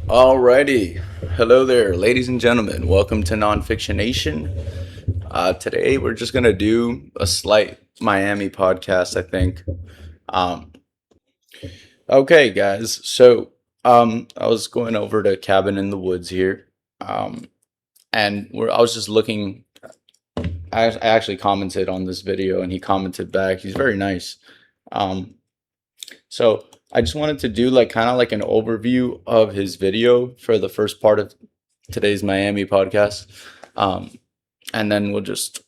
Alrighty. Hello there, ladies and gentlemen. Welcome to Non-Fictionation. Today we're just gonna do a slight Miami podcast, I think. Um, okay, guys. I was going over to Cabin in the Woods here, um, and I was just looking. I actually commented on this video, and he commented back. He's very nice. Um, So I just wanted to do like kind of like an overview of his video for the first part of today's Miami podcast. Um, and then we'll just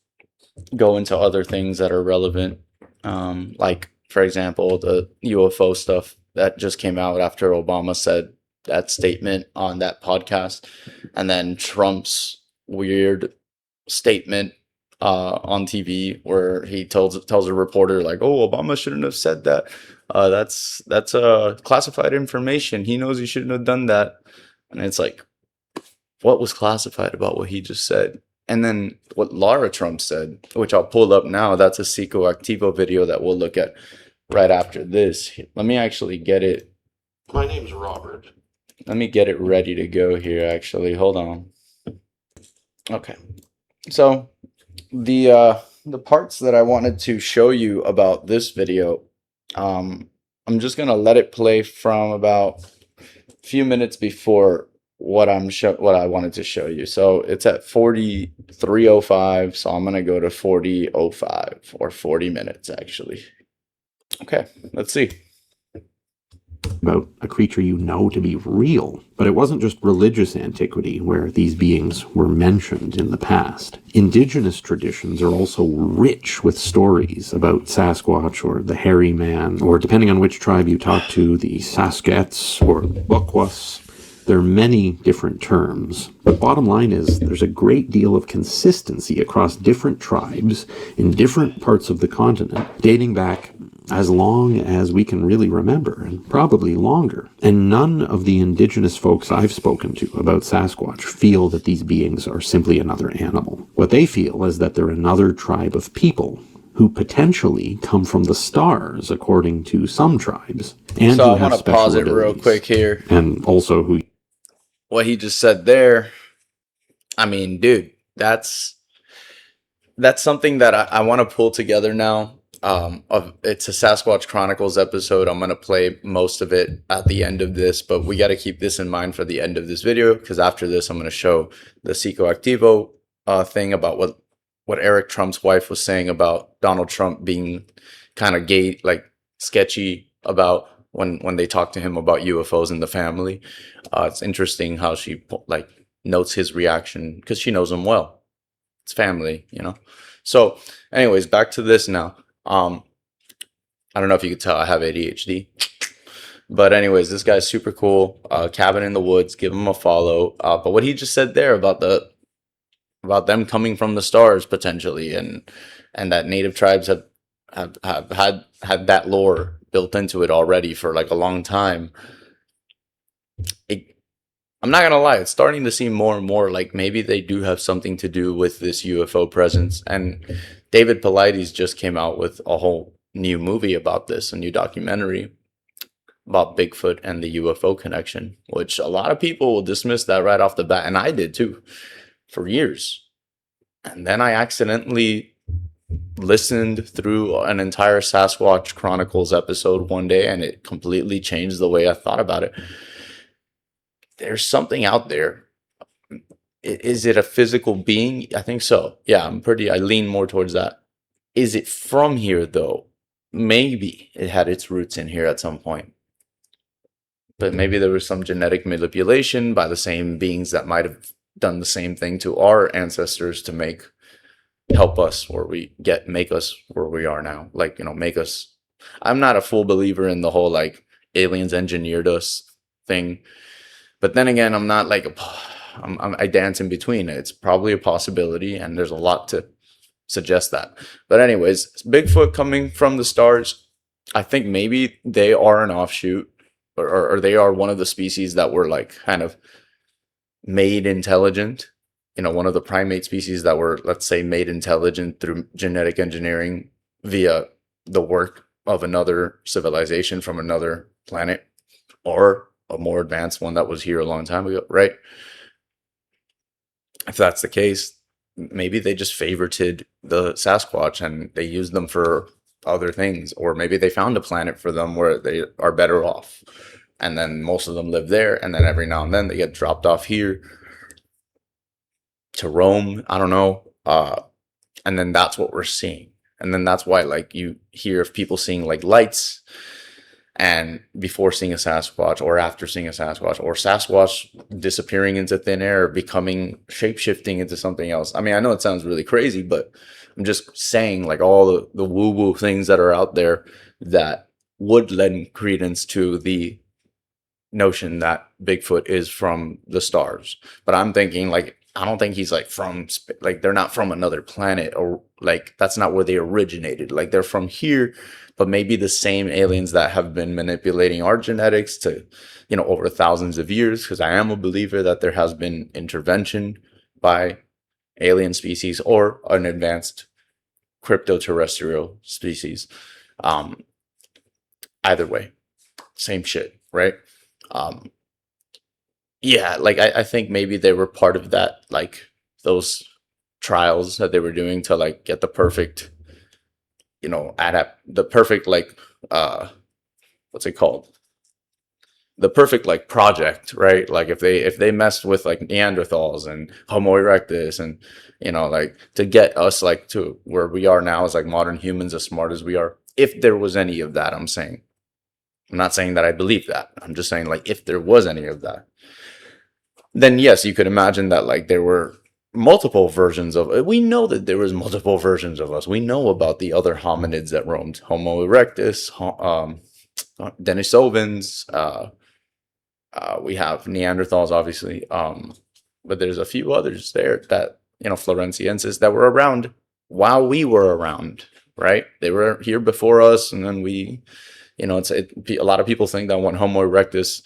go into other things that are relevant. Like, for example, the UFO stuff that just came out after Obama said that statement on that podcast. And then Trump's weird statement on TV where he tells a reporter like, "Oh, Obama shouldn't have said that. That's classified information. He knows he shouldn't have done that." And it's like, what was classified about what he just said? And then what Laura Trump said, which I'll pull up now. That's a Psychoactivo video that we'll look at right after this. Let me actually get it. My name's Robert. Let me get it ready to go here. Actually, hold on. Okay, so the parts that I wanted to show you about this video, I'm just gonna let it play from about a few minutes before what what I wanted to show you. So it's at 43:05, so I'm gonna go to 40:05 or 40 minutes actually. Okay, let's see. About a creature you know to be real. But it wasn't just religious antiquity where these beings were mentioned in the past. Indigenous traditions are also rich with stories about Sasquatch or the hairy man, or depending on which tribe you talk to, the Saskets or Bukwas. There are many different terms, but bottom line is there's a great deal of consistency across different tribes in different parts of the continent, dating back as long as we can really remember, and probably longer. And none of the indigenous folks I've spoken to about Sasquatch feel that these beings are simply another animal. What they feel is that they're another tribe of people who potentially come from the stars, according to some tribes, and So who I have want to special pause it real abilities. quick here. And also who What he just said there, I mean, dude, that's something that I want to pull together now. It's a Sasquatch Chronicles episode. I'm gonna play most of it at the end of this, but we got to keep this in mind for the end of this video because after this, I'm gonna show the Psychoactivo thing about what Eric Trump's wife was saying about Donald Trump being kind of gay, like sketchy about when they talk to him about UFOs in the family. It's interesting how she like notes his reaction because she knows him well. It's family, you know. So, anyways, back to this now. I don't know if you could tell I have ADHD, but anyways, this guy's super cool. Cabin in the Woods, give him a follow. But what he just said there about them coming from the stars potentially, and that native tribes have had that lore built into it already for like a long time. I'm not gonna lie, it's starting to seem more and more like maybe they do have something to do with this UFO presence. And David Paulides just came out with a whole new movie about this, a new documentary about Bigfoot and the UFO connection, which a lot of people will dismiss that right off the bat, and I did too, for years. And then I accidentally listened through an entire Sasquatch Chronicles episode one day, and it completely changed the way I thought about it. There's something out there. Is it a physical being? I think so. Yeah, I lean more towards that. Is it from here though? Maybe it had its roots in here at some point. But maybe there was some genetic manipulation by the same beings that might have done the same thing to our ancestors to help us make us where we are now. Like, make us. I'm not a full believer in the whole like aliens engineered us thing. But then again, I'm not like I dance in between. It's probably a possibility, and there's a lot to suggest that. But anyways, Bigfoot coming from the stars. I think maybe they are an offshoot, or they are one of the species that were like kind of made intelligent. One of the primate species that were, let's say, made intelligent through genetic engineering via the work of another civilization from another planet, or a more advanced one that was here a long time ago, right? If that's the case, maybe they just favorited the Sasquatch and they used them for other things, or maybe they found a planet for them where they are better off, and then most of them live there, and then every now and then they get dropped off here to roam. I don't know, and then that's what we're seeing, and then that's why like you hear of people seeing like lights and before seeing a Sasquatch or after seeing a Sasquatch, or Sasquatch disappearing into thin air, becoming shape-shifting into something else. I mean, I know it sounds really crazy, but I'm just saying like all the woo-woo things that are out there that would lend credence to the notion that Bigfoot is from the stars. But I'm thinking like, I don't think he's like from like they're not from another planet, or like that's not where they originated. Like they're from here, but maybe the same aliens that have been manipulating our genetics to, you know, over thousands of years. Because I am a believer that there has been intervention by alien species or an advanced crypto-terrestrial species. Either way, same shit, right? Yeah, like I think maybe they were part of that, like those trials that they were doing to like get the perfect, you know, the perfect like what's it called? The perfect like project, right? Like if they messed with like Neanderthals and Homo erectus and, you know, like to get us like to where we are now as like modern humans, as smart as we are, if there was any of that, I'm saying. I'm not saying that I believe that. I'm just saying like if there was any of that, then yes, you could imagine that like there were multiple versions of, we know that there was multiple versions of us. We know about the other hominids that roamed, Homo erectus, Denisovans, we have Neanderthals, obviously, but there's a few others there that, you know, Floresiensis that were around while we were around, right? They were here before us, and then we, you know, a lot of people think that when Homo erectus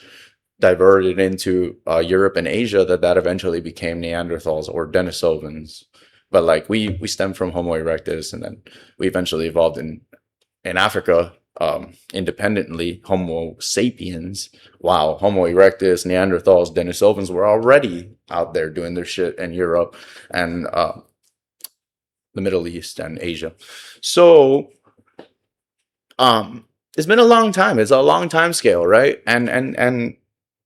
diverted into Europe and Asia, that eventually became Neanderthals or Denisovans. But like we stem from Homo erectus, and then we eventually evolved in Africa independently, Homo sapiens. Wow, Homo erectus, Neanderthals, Denisovans were already out there doing their shit in Europe and the Middle East and Asia. So it's been a long time. It's a long time scale, right? And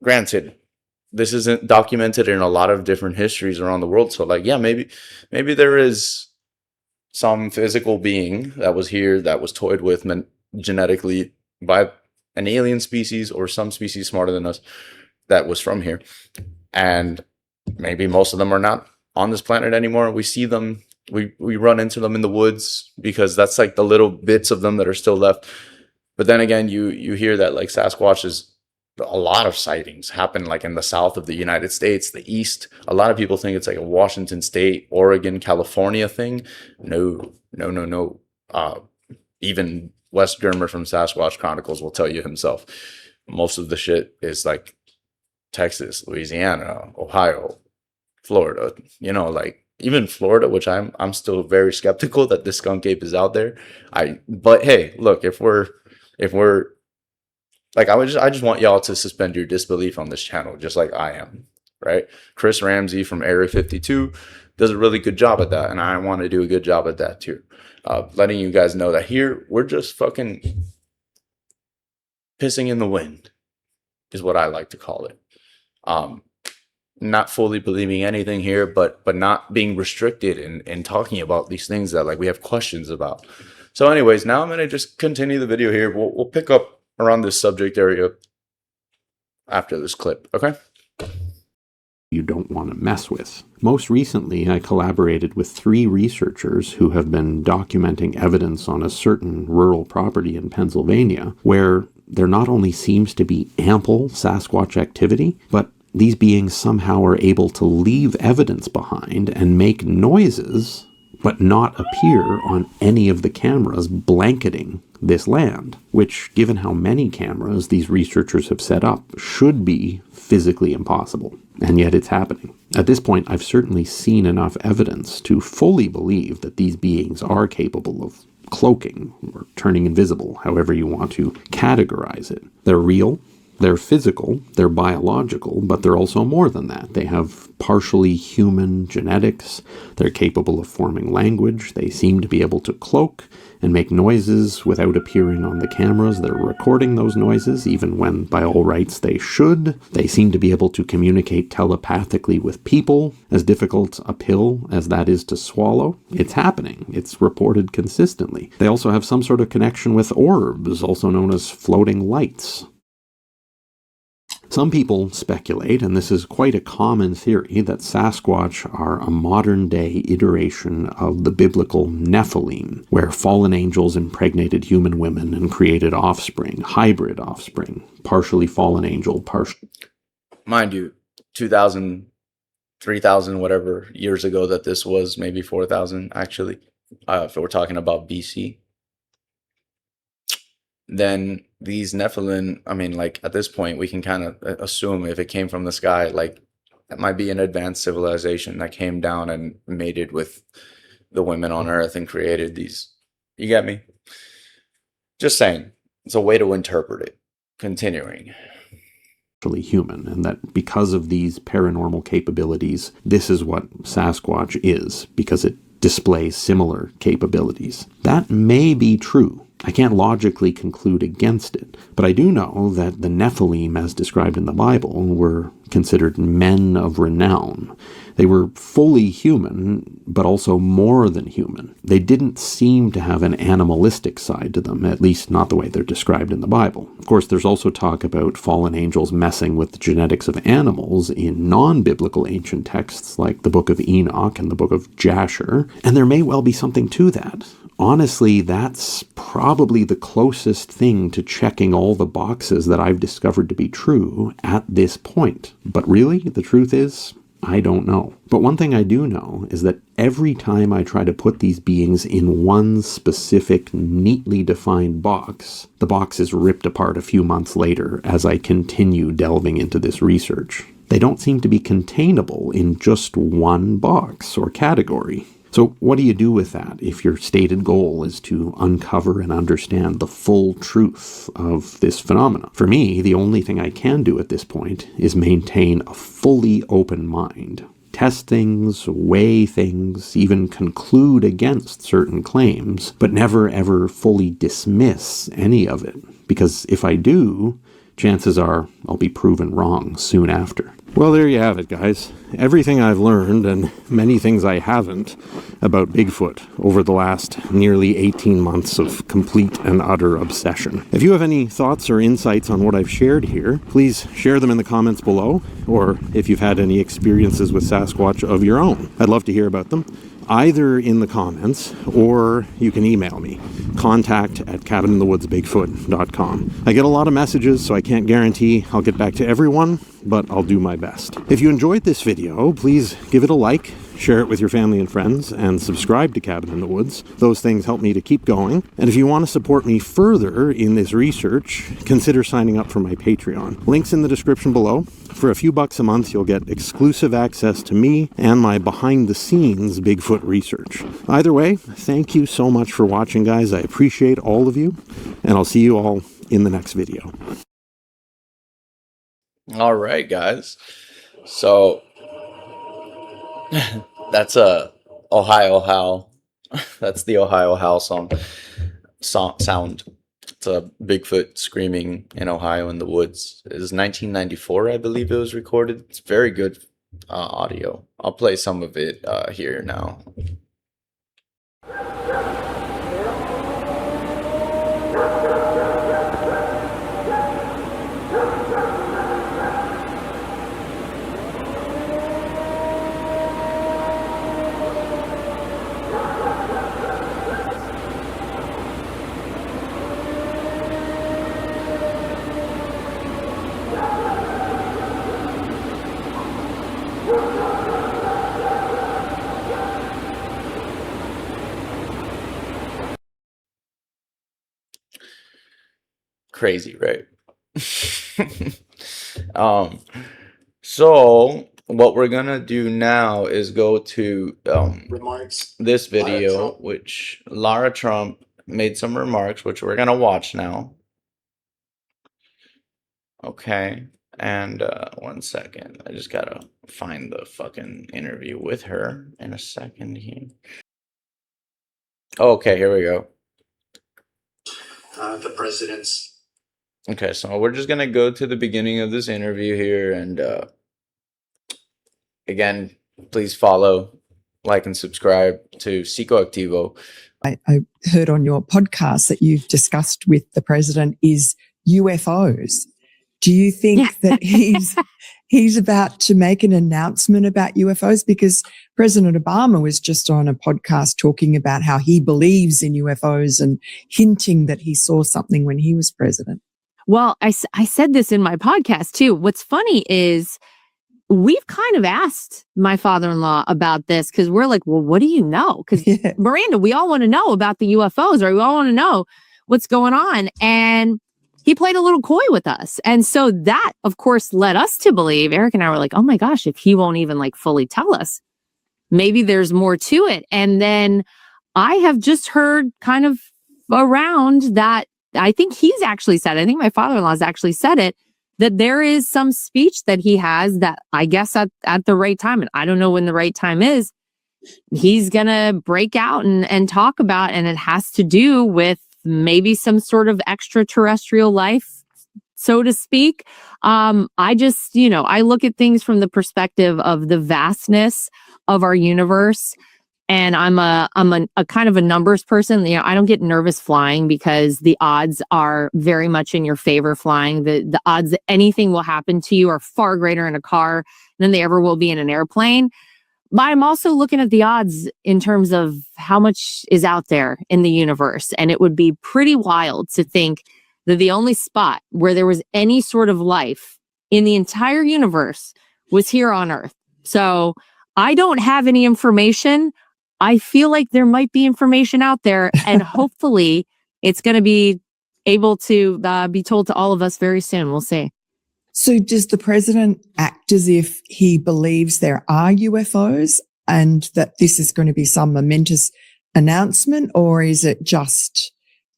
granted, this isn't documented in a lot of different histories around the world. So like, yeah, maybe there is some physical being that was here that was toyed with genetically by an alien species or some species smarter than us that was from here. And maybe most of them are not on this planet anymore. We see them, we run into them in the woods because that's like the little bits of them that are still left. But then again, you hear that like Sasquatches, a lot of sightings happen like in the south of the United States, the east. A lot of people think it's like a Washington State, Oregon, California thing. No. Even Wes Germer from Sasquatch Chronicles will tell you himself. Most of the shit is like Texas, Louisiana, Ohio, Florida. You know, like even Florida, which I'm still very skeptical that this skunk ape is out there. But hey, look, if we're like, I just want y'all to suspend your disbelief on this channel, just like I am, right? Chris Ramsey from Area 52 does a really good job at that, and I want to do a good job at that too. Letting you guys know that here, we're just fucking pissing in the wind, is what I like to call it. Not fully believing anything here, but not being restricted in talking about these things that like we have questions about. So anyways, now I'm going to just continue the video here. We'll pick up around this subject area after this clip, okay? You don't want to mess with. Most recently, I collaborated with 3 researchers who have been documenting evidence on a certain rural property in Pennsylvania where there not only seems to be ample Sasquatch activity, but these beings somehow are able to leave evidence behind and make noises, but not appear on any of the cameras blanketing this land, which, given how many cameras these researchers have set up, should be physically impossible. And yet it's happening. At this point, I've certainly seen enough evidence to fully believe that these beings are capable of cloaking or turning invisible, however you want to categorize it. They're real. They're physical, they're biological, but they're also more than that. They have partially human genetics, they're capable of forming language, they seem to be able to cloak and make noises without appearing on the cameras. They're recording those noises, even when, by all rights, they should. They seem to be able to communicate telepathically with people, as difficult a pill as that is to swallow. It's happening. It's reported consistently. They also have some sort of connection with orbs, also known as floating lights. Some people speculate, and this is quite a common theory, that Sasquatch are a modern-day iteration of the biblical Nephilim, where fallen angels impregnated human women and created offspring, hybrid offspring, partially fallen angel, partially... Mind you, 2,000, 3,000, whatever years ago that this was, maybe 4,000 actually, if we're talking about BC. Then these Nephilim, I mean, like at this point, we can kind of assume if it came from the sky, like that might be an advanced civilization that came down and mated with the women on Earth and created these. You get me? Just saying. It's a way to interpret it. Continuing. Human, and that because of these paranormal capabilities, this is what Sasquatch is, because it displays similar capabilities. That may be true. I can't logically conclude against it, but I do know that the Nephilim, as described in the Bible, were considered men of renown. They were fully human, but also more than human. They didn't seem to have an animalistic side to them, at least not the way they're described in the Bible. Of course, there's also talk about fallen angels messing with the genetics of animals in non-biblical ancient texts like the Book of Enoch and the Book of Jasher, and there may well be something to that. Honestly, that's probably the closest thing to checking all the boxes that I've discovered to be true at this point. But really, the truth is, I don't know. But one thing I do know is that every time I try to put these beings in one specific, neatly defined box, the box is ripped apart a few months later as I continue delving into this research. They don't seem to be containable in just one box or category. So what do you do with that if your stated goal is to uncover and understand the full truth of this phenomenon? For me, the only thing I can do at this point is maintain a fully open mind. Test things, weigh things, even conclude against certain claims, but never ever fully dismiss any of it. Because if I do, chances are I'll be proven wrong soon after. Well, there you have it, guys. Everything I've learned, and many things I haven't, about Bigfoot over the last nearly 18 months of complete and utter obsession. If you have any thoughts or insights on what I've shared here, please share them in the comments below, or if you've had any experiences with Sasquatch of your own. I'd love to hear about them, either in the comments, or you can email me, contact@cabininthewoodsbigfoot.com. I get a lot of messages, so I can't guarantee I'll get back to everyone, but I'll do my best. If you enjoyed this video, please give it a like, share it with your family and friends, and subscribe to Cabin in the Woods. Those things help me to keep going. And if you want to support me further in this research, consider signing up for my Patreon. Links in the description below. For a few bucks a month, you'll get exclusive access to me and my behind-the-scenes Bigfoot research. Either way, thank you so much for watching, guys. I appreciate all of you, and I'll see you all in the next video. All right, guys. So that's a Ohio Howl. That's the Ohio Howl sound. It's a Bigfoot screaming in Ohio in the woods. It was 1994, I believe it was recorded. It's very good audio. I'll play some of it here now. Crazy, right? So what we're gonna do now is go to Remarks. this Lara video, Trump. which Lara Trump made some remarks, which we're gonna watch now. Okay. And 1 second. I just gotta find the fucking interview with her in a second here. Oh, okay, here we go. The president's. Okay, so we're just gonna go to the beginning of this interview here, and again, please follow, like, and subscribe to Psicoactivo. I heard on your podcast that you've discussed with the president is UFOs. Do you think that he's about to make an announcement about UFOs? Because President Obama was just on a podcast talking about how he believes in UFOs and hinting that he saw something when he was president. Well, I said this in my podcast too. What's funny is we've kind of asked my father-in-law about this because we're like, well, what do you know? Because Miranda, we all want to know about the UFOs, or we all want to know what's going on. And he played a little coy with us. And so that, of course, led us to believe, Eric and I were like, oh my gosh, if he won't even like fully tell us, maybe there's more to it. And then I have just heard kind of around that, I think he's actually said, I think my father-in-law's actually said it, that there is some speech that he has that I guess at the right time, and I don't know when the right time is, he's going to break out and talk about, and it has to do with maybe some sort of extraterrestrial life, so to speak. I just, I look at things from the perspective of the vastness of our universe. And I'm a kind of a numbers person. I don't get nervous flying because the odds are very much in your favor flying. The odds that anything will happen to you are far greater in a car than they ever will be in an airplane. But I'm also looking at the odds in terms of how much is out there in the universe. And it would be pretty wild to think that the only spot where there was any sort of life in the entire universe was here on Earth. So I don't have any information. I feel like there might be information out there, and hopefully it's going to be able to be told to all of us very soon. We'll see. So does the president act as if he believes there are UFOs and that this is going to be some momentous announcement, or is it just,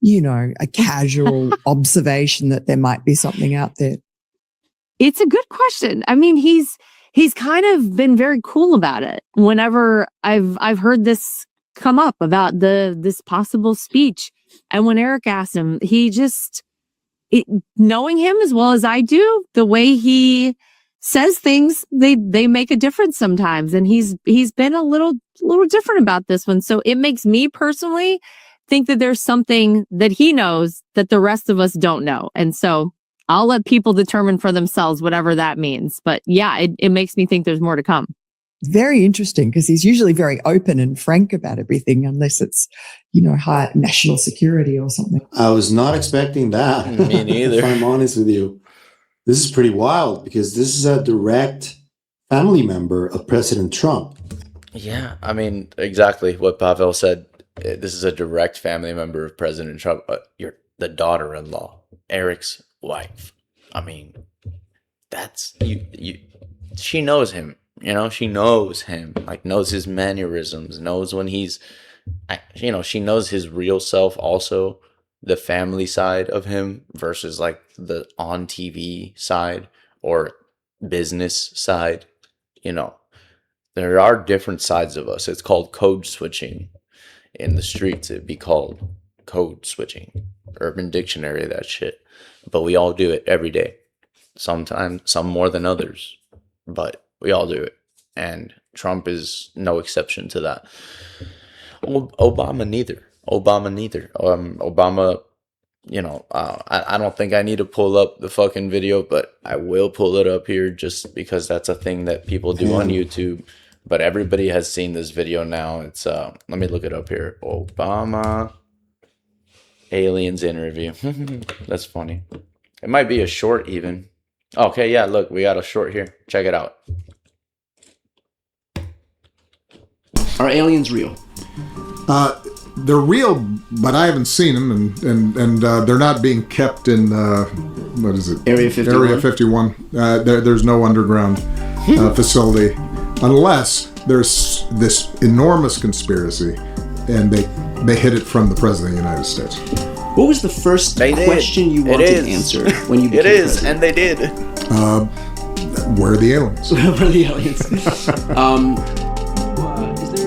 a casual observation that there might be something out there? It's a good question. I mean, he's kind of been very cool about it. Whenever I've heard this come up about this possible speech, and when Eric asked him, knowing him as well as I do, the way he says things, they make a difference sometimes. And he's been a little different about this one. So it makes me personally think that there's something that he knows that the rest of us don't know. And so I'll let people determine for themselves whatever that means. But yeah, it makes me think there's more to come. Very interesting, because he's usually very open and frank about everything, unless it's, high national security or something. I was not expecting that. Me neither. If I'm honest with you. This is pretty wild because this is a direct family member of President Trump. Yeah, I mean, exactly what Pavel said. This is a direct family member of President Trump. You're the daughter-in-law, Eric's wife. I mean, that's you. She knows him. She knows him. Like, knows his mannerisms. Knows when he's. She knows his real self. Also, the family side of him versus like the on TV side or business side. There are different sides of us. It's called code switching. In the streets, it'd be called code switching. Urban Dictionary, that shit. But we all do it every day. Sometimes, some more than others. But we all do it. And Trump is no exception to that. Obama neither. Obama, I don't think I need to pull up the fucking video, but I will pull it up here just because that's a thing that people do on YouTube. But everybody has seen this video now. It's let me look it up here. Obama aliens interview. That's funny. It might be a short even. Okay, yeah, look, we got a short here. Check it out. Are aliens real? They're real, but I haven't seen them, and they're not being kept in what is it? Area 51. Area 51. There's no underground facility, unless there's this enormous conspiracy, and they hid it from the President of the United States. What was the first They did. question you It wanted is. answered when you It became is, president? and they did. Where are the aliens? For the aliens. Is there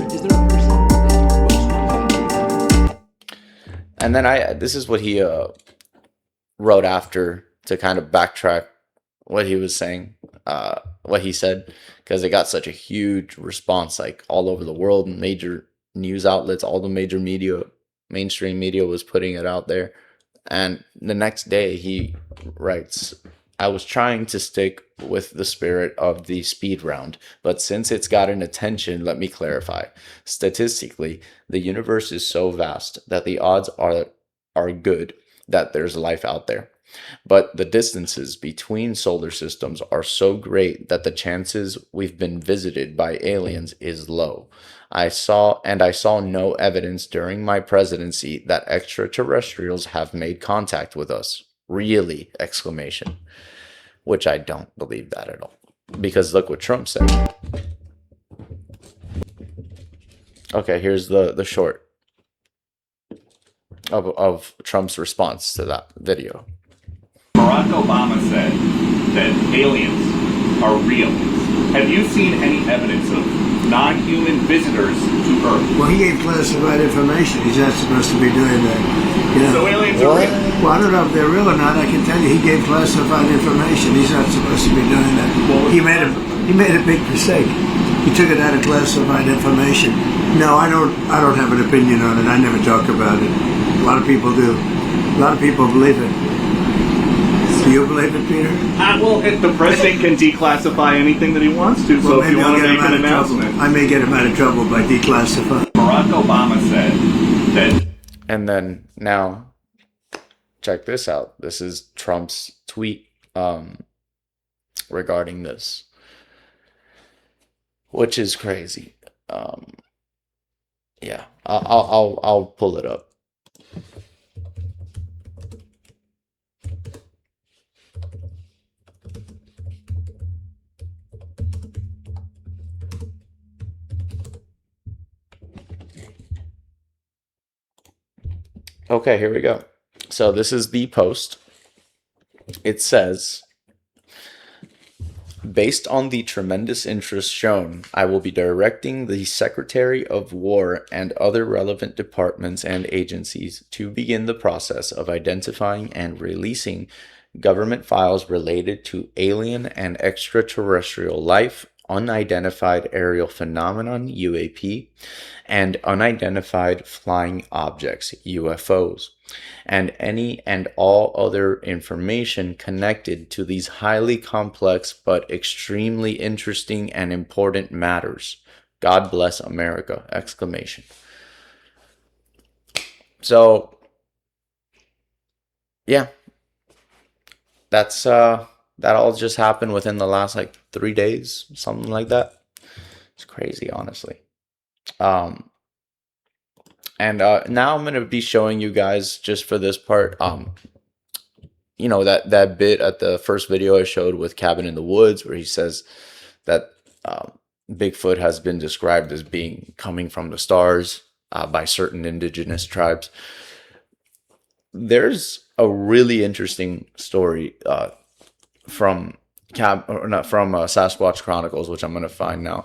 a person that you most want to? And then this is what he wrote after to kind of backtrack what he was saying, what he said, because it got such a huge response, like all over the world, and major news outlets, all the major media, mainstream media was putting it out there. And the next day he writes, I was trying to stick with the spirit of the speed round, but since it's gotten attention, let me clarify. Statistically, the universe is so vast that the odds are good that there's life out there. But the distances between solar systems are so great that the chances we've been visited by aliens is low. I saw no evidence during my presidency that extraterrestrials have made contact with us. Really! Exclamation. Which I don't believe that at all. Because look what Trump said. Okay, here's the short of Trump's response to that video. Barack Obama said that aliens are real. Have you seen any evidence of non-human visitors to Earth? Well, he gave classified information. He's not supposed to be doing that. You know? So aliens are real. Well, I don't know if they're real or not. I can tell you, he gave classified information. He's not supposed to be doing that. Well, he made a big mistake. He took it out of classified information. No, I don't have an opinion on it. I never talk about it. A lot of people do. A lot of people believe it. Do you believe it, Peter? Well, if the president can declassify anything that he wants to, so if you want to make an announcement. I may get him out of trouble by declassifying. Barack Obama said that. And then now, check this out. This is Trump's tweet regarding this, which is crazy. Yeah, I'll pull it up. Okay, here we go. So this is the post. It says, based on the tremendous interest shown, I will be directing the Secretary of War and other relevant departments and agencies to begin the process of identifying and releasing government files related to alien and extraterrestrial life, unidentified aerial phenomenon, UAP, and unidentified flying objects, UFOs, and any and all other information connected to these highly complex but extremely interesting and important matters. God bless America! Exclamation. So, yeah, that's that all just happened within the last 3 days, something like that. It's crazy, honestly. And now I'm going to be showing you guys, just for this part, that bit at the first video I showed with Cabin in the Woods, where he says that Bigfoot has been described as coming from the stars by certain indigenous tribes. There's a really interesting story from Sasquatch Chronicles, which I'm going to find now.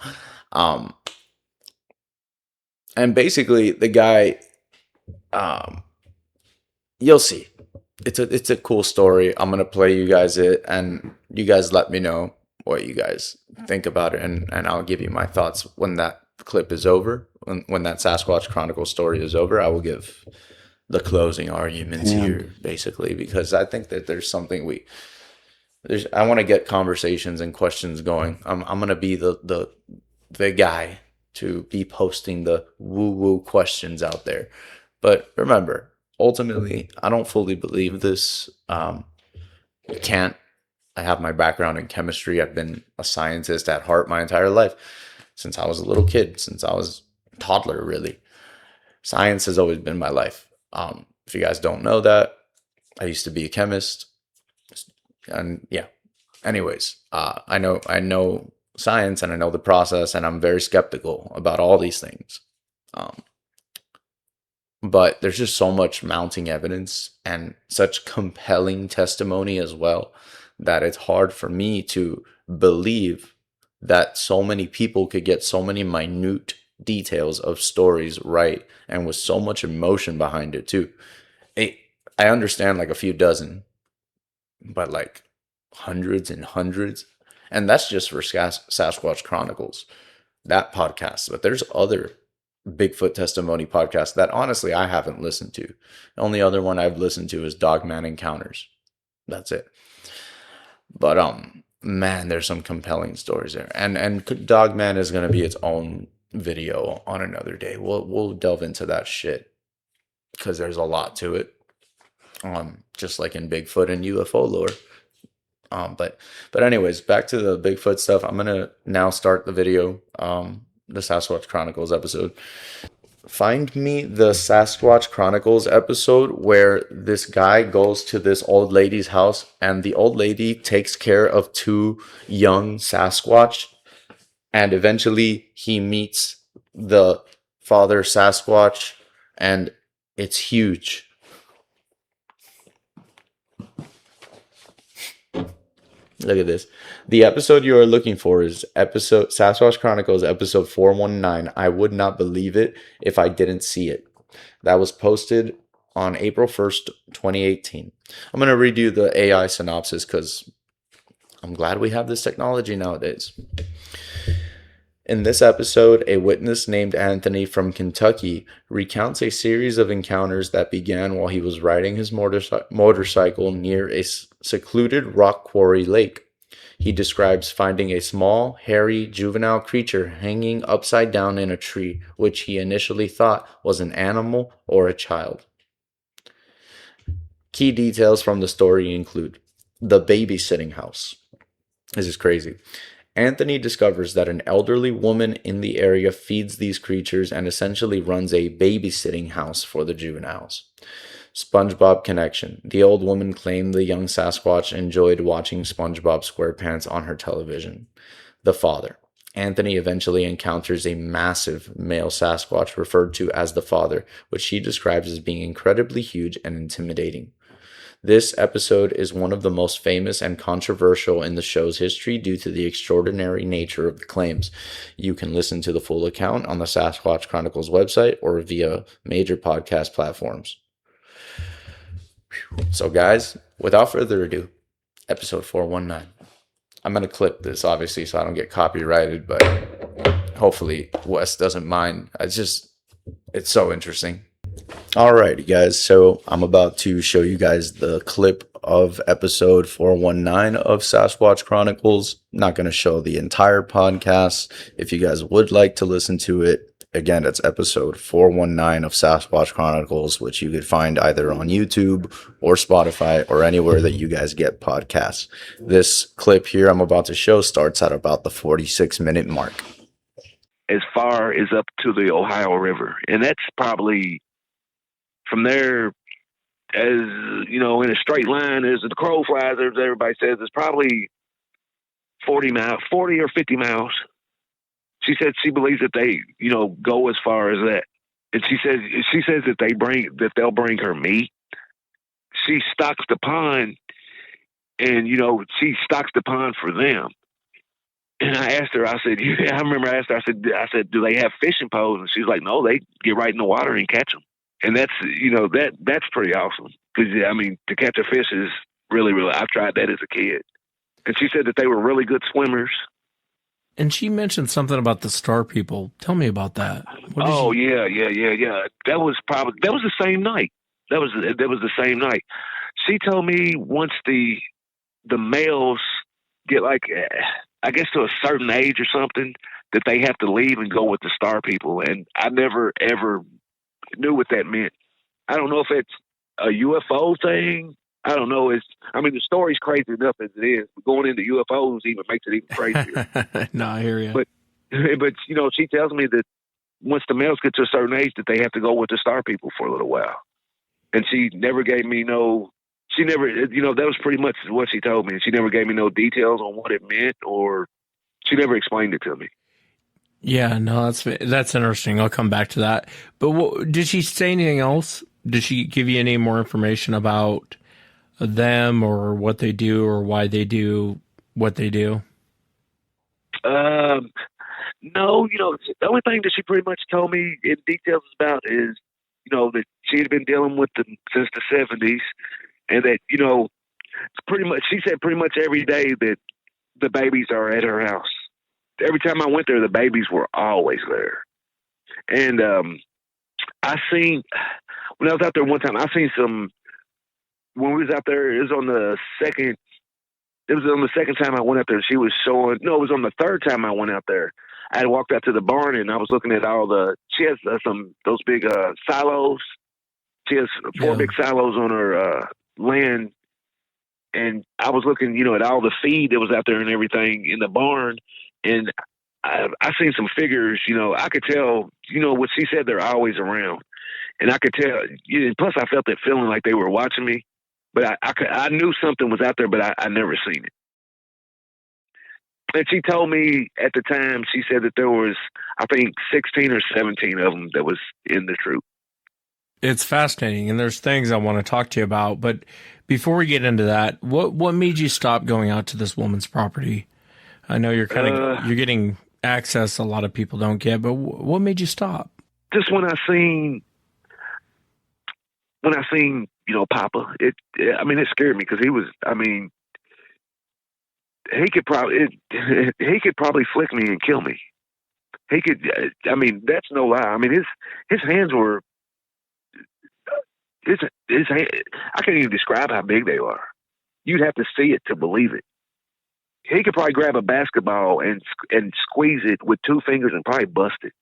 And basically, the guy, you'll see. It's a cool story. I'm gonna play you guys it, and you guys let me know what you guys think about it, and I'll give you my thoughts when that clip is over. When that Sasquatch Chronicles story is over, I will give the closing arguments here, basically, because I think that there's something I want to get conversations and questions going. I'm gonna be the guy to be posting the woo-woo questions out there. But remember, ultimately, I don't fully believe this. I have my background in chemistry. I've been a scientist at heart my entire life, since I was a little kid, since I was a toddler, really. Science has always been my life. If you guys don't know that, I used to be a chemist. And yeah, anyways, I know science, and I know the process, and I'm very skeptical about all these things. but there's just so much mounting evidence and such compelling testimony as well that it's hard for me to believe that so many people could get so many minute details of stories right and with so much emotion behind it too. I understand like a few dozen, but like hundreds and hundreds. And that's just for Sasquatch Chronicles, that podcast. But there's other Bigfoot testimony podcasts that honestly I haven't listened to. The only other one I've listened to is Dogman Encounters. That's it. But man, there's some compelling stories there. And Dogman is gonna be its own video on another day. We'll delve into that shit because there's a lot to it. Just like in Bigfoot and UFO lore. But anyways, back to the Bigfoot stuff. I'm gonna now start the video, the Sasquatch Chronicles episode. Find me the Sasquatch Chronicles episode where this guy goes to this old lady's house and the old lady takes care of two young Sasquatch, and eventually he meets the father Sasquatch, and it's huge. Look at this. The episode you are looking for is episode Sasquatch Chronicles episode 419. I would not believe it if I didn't see it. That was posted on April 1st, 2018. I'm going to read you the AI synopsis because I'm glad we have this technology nowadays. In this episode, a witness named Anthony from Kentucky recounts a series of encounters that began while he was riding his motorcycle near a secluded rock quarry lake. He describes finding a small, hairy, juvenile creature hanging upside down in a tree, which he initially thought was an animal or a child. Key details from the story include the babysitting house. This is crazy. Anthony discovers that an elderly woman in the area feeds these creatures and essentially runs a babysitting house for the juveniles. SpongeBob connection. The old woman claimed the young Sasquatch enjoyed watching SpongeBob SquarePants on her television. The father. Anthony eventually encounters a massive male Sasquatch referred to as the father, which he describes as being incredibly huge and intimidating. This episode is one of the most famous and controversial in the show's history due to the extraordinary nature of the claims. You can listen to the full account on the Sasquatch Chronicles website or via major podcast platforms. So guys, without further ado, episode 419. I'm going to clip this obviously so I don't get copyrighted, but hopefully Wes doesn't mind. It's so interesting. Alrighty guys, so I'm about to show you guys the clip of episode 419 of Sasquatch Chronicles. I'm not going to show the entire podcast. If you guys would like to listen to it, again, it's episode 419 of Sasquatch Chronicles, which you could find either on YouTube or Spotify or anywhere that you guys get podcasts. This clip here I'm about to show starts at about the 46-minute mark. As far as up to the Ohio River, and that's probably from there, as you know, in a straight line as the crow flies, as everybody says, it's probably 40 or 50 miles. She said she believes that they, go as far as that. And she says that they'll bring her meat. She stocks the pond, and she stocks the pond for them. And I asked her, I said, I said, do they have fishing poles? And she's like, no, they get right in the water and catch them. And that's, that's pretty awesome. Because, to catch a fish is really, really, I've tried that as a kid. And she said that they were really good swimmers. And she mentioned something about the star people. Tell me about that. Yeah. That was the same night. That was the same night. She told me once the males get like, I guess to a certain age or something, that they have to leave and go with the star people. And I never, ever knew what that meant. I don't know if it's a UFO thing. I don't know. The story's crazy enough as it is. But going into UFOs even makes it even crazier. No, I hear you. But she tells me that once the males get to a certain age, that they have to go with the star people for a little while. And she never gave me she never, that was pretty much what she told me. She never gave me no details on what it meant, or she never explained it to me. Yeah, no, that's interesting. I'll come back to that. But did she say anything else? Did she give you any more information about them or what they do or why they do what they do? No, the only thing that she pretty much told me in details about is, that she had been dealing with them since the 70s, and that, pretty much, she said pretty much every day that the babies are at her house. Every time I went there, the babies were always there. And when I was out there one time, when we was out there, it was on the second time I went out there, she was showing, no, it was on the third time I went out there. I had walked out to the barn and I was looking at she has those big silos. She has 4 big silos on her land. And I was looking, at all the feed that was out there and everything in the barn. And I seen some figures, I could tell, what she said, they're always around. And I could tell, plus I felt that feeling like they were watching me. But I knew something was out there, but I never seen it. And she told me at the time, she said that there was, I think, 16 or 17 of them that was in the troop. It's fascinating, and there's things I want to talk to you about. But before we get into that, what made you stop going out to this woman's property? I know you're you're getting access a lot of people don't get, but what made you stop? Just when I seen, Papa, it scared me because he was, he could probably flick me and kill me. He could, that's no lie. His hands were, his hand, I can't even describe how big they are. You'd have to see it to believe it. He could probably grab a basketball and squeeze it with 2 fingers and probably bust it.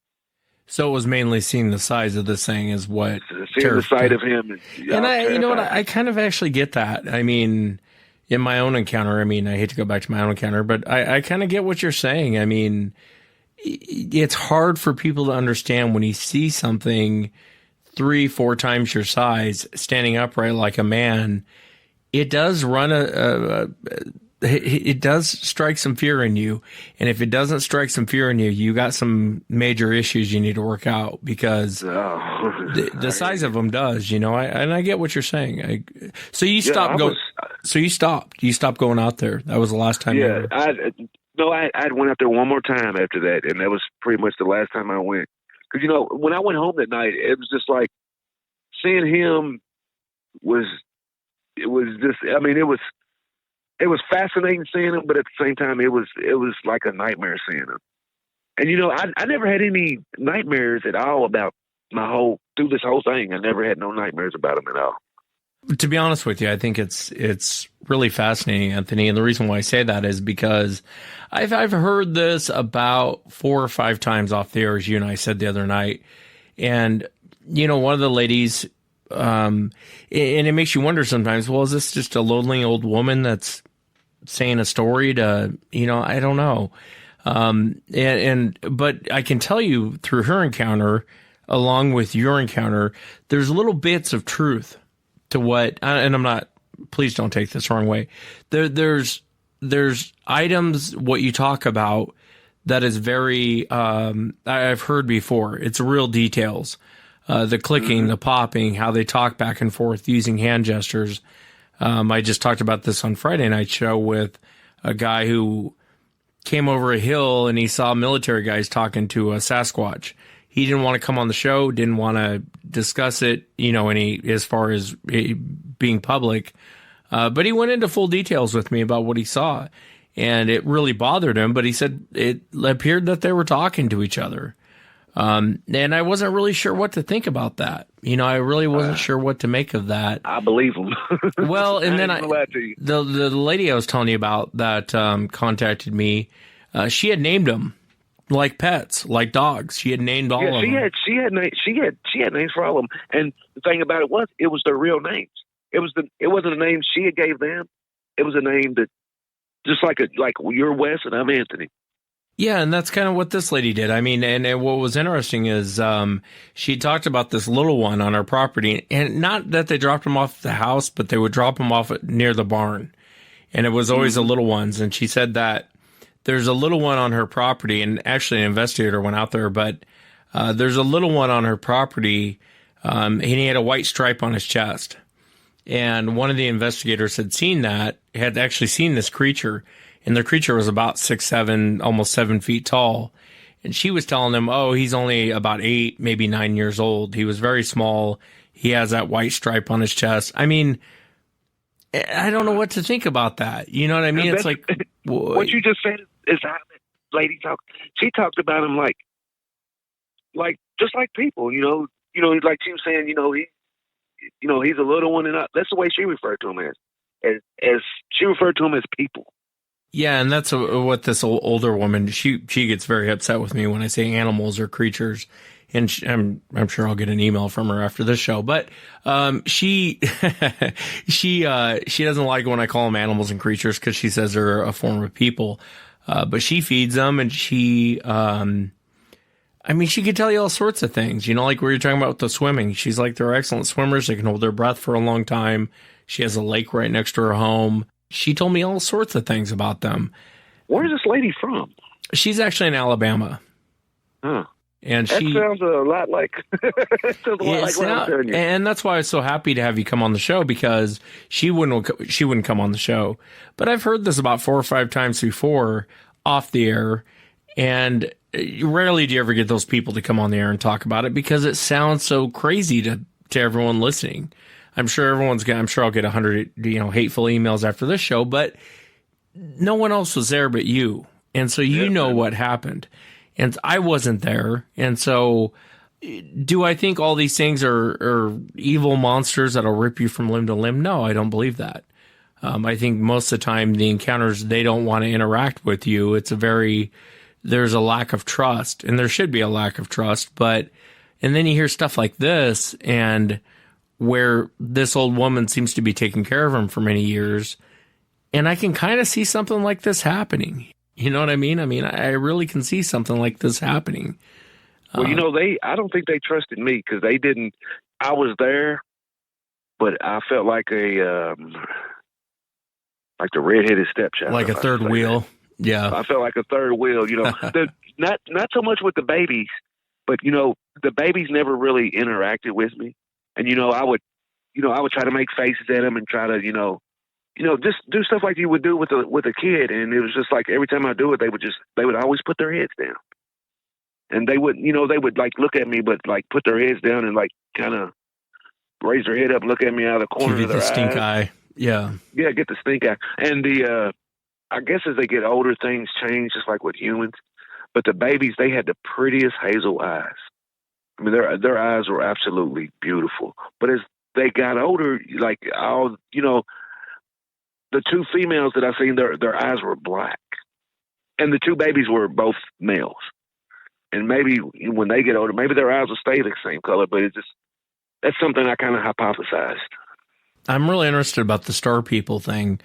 So it was mainly seeing the size of this thing is what seeing the sight of him. I kind of actually get that. In my own encounter, I hate to go back to my own encounter, but I kind of get what you're saying. It's hard for people to understand when you see something 3-4 times your size standing upright like a man. It does it does strike some fear in you. And if it doesn't strike some fear in you, you got some major issues you need to work out because the size of them does, and I get what you're saying. So you stopped you stopped going out there. That was the last time. Yeah. I went out there one more time after that. And that was pretty much the last time I went. Cause when I went home that night, it was just like seeing him it was fascinating seeing him, but at the same time, it was like a nightmare seeing him. And I never had any nightmares at all about through this whole thing. I never had no nightmares about him at all. To be honest with you, I think it's really fascinating, Anthony. And the reason why I say that is because I've heard this about 4 or 5 times off the air, as you and I said the other night. And, one of the ladies, and it makes you wonder sometimes, well, is this just a lonely old woman that's saying a story to, I don't know. But I can tell you through her encounter, along with your encounter, there's little bits of truth to what, and I'm not, please don't take this the wrong way. There's items, what you talk about that is very, I've heard before. It's real details. The clicking, the popping, how they talk back and forth using hand gestures. I just talked about this on Friday night show with a guy who came over a hill and he saw military guys talking to a Sasquatch. He didn't want to come on the show, didn't want to discuss it, as far as being public. But he went into full details with me about what he saw. And it really bothered him, but he said it appeared that they were talking to each other. And I wasn't really sure what to think about that. I really wasn't sure what to make of that. I believe him. Well, and then the lady I was telling you about that contacted me, she had named them like pets, like dogs. She had named all of them. She had names for all of them. And the thing about it was their real names. It wasn't a name she had gave them. It was a name that just like you're Wes and I'm Anthony. Yeah, and that's kind of what this lady did. And what was interesting is she talked about this little one on her property, and not that they dropped him off at the house, but they would drop him off near the barn. And it was always the little ones. And she said that there's a little one on her property, and actually an investigator went out there, but there's a little one on her property, and he had a white stripe on his chest. And one of the investigators had actually seen this creature, and the creature was about 6'7", almost 7 feet tall. And she was telling him, oh, he's only about 8, maybe 9 years old. He was very small. He has that white stripe on his chest. I mean, I don't know what to think about that. You know what I mean? It's like what you just said is how that lady talks. She talked about him like just like people. You know, like she was saying. He's a little one, and that's the way she referred to him as she referred to him as people. Yeah, and that's what this older woman, she gets very upset with me when I say animals or creatures, and I'm sure I'll get an email from her after this show. But she she doesn't like when I call them animals and creatures because she says they're a form of people. But she feeds them, and she could tell you all sorts of things. Like we were talking about with the swimming. She's like, they're excellent swimmers. They can hold their breath for a long time. She has a lake right next to her home. She told me all sorts of things about them. Where's this lady from? She's actually in Alabama. Huh. And that sounds a lot like, what I'm telling you. And that's why I was so happy to have you come on the show, because she wouldn't come on the show. But I've heard this about 4 or 5 times before off the air, and rarely do you ever get those people to come on the air and talk about it because it sounds so crazy to everyone listening. I'm sure I'll get 100 hateful emails after this show, but no one else was there but you. And so you know what happened. And I wasn't there. And so do I think all these things are evil monsters that'll rip you from limb to limb? No, I don't believe that. I think most of the time the encounters, they don't want to interact with you. There's a lack of trust, and there should be a lack of trust. And then you hear stuff like this, and where this old woman seems to be taking care of him for many years. And I can kind of see something like this happening. You know what I mean? I really can see something like this happening. Well, I don't think they trusted me because they didn't. I was there, but I felt like the redheaded stepchild. Like a third wheel. Yeah. I felt like a third wheel, not so much with the babies, but, the babies never really interacted with me. And, I would try to make faces at them and try to, just do stuff like you would do with a kid. And it was just like every time I do it, they would always put their heads down. And they would like look at me, but like put their heads down and like kind of raise their head up, look at me out of the corner of their eye. Stink eye. Yeah. Yeah, get the stink eye. And I guess as they get older, things change just like with humans. But the babies, they had the prettiest hazel eyes. Their eyes were absolutely beautiful. But as they got older, like the 2 females that I seen, their eyes were black, and the 2 babies were both males. And maybe when they get older, maybe their eyes will stay the same color. But that's something I kind of hypothesized. I'm really interested about the star people thing.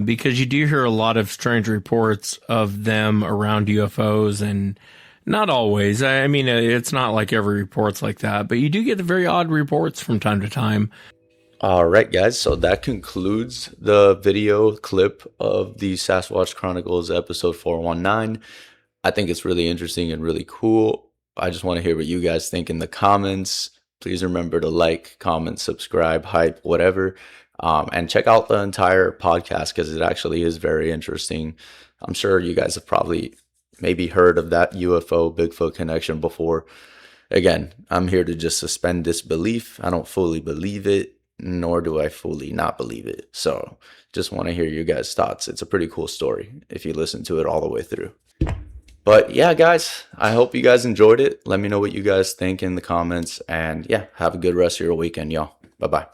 Because you do hear a lot of strange reports of them around UFOs, and not always. It's not like every report's like that, but you do get the very odd reports from time to time. All right, guys. So that concludes the video clip of the Sasquatch Chronicles episode 419. I think it's really interesting and really cool. I just want to hear what you guys think in the comments. Please remember to like, comment, subscribe, hype, whatever. And check out the entire podcast because it actually is very interesting. I'm sure you guys have probably maybe heard of that UFO Bigfoot connection before. Again, I'm here to just suspend disbelief. I don't fully believe it, nor do I fully not believe it. So just want to hear you guys' thoughts. It's a pretty cool story if you listen to it all the way through. But yeah, guys, I hope you guys enjoyed it. Let me know what you guys think in the comments. And yeah, have a good rest of your weekend, y'all. Bye-bye.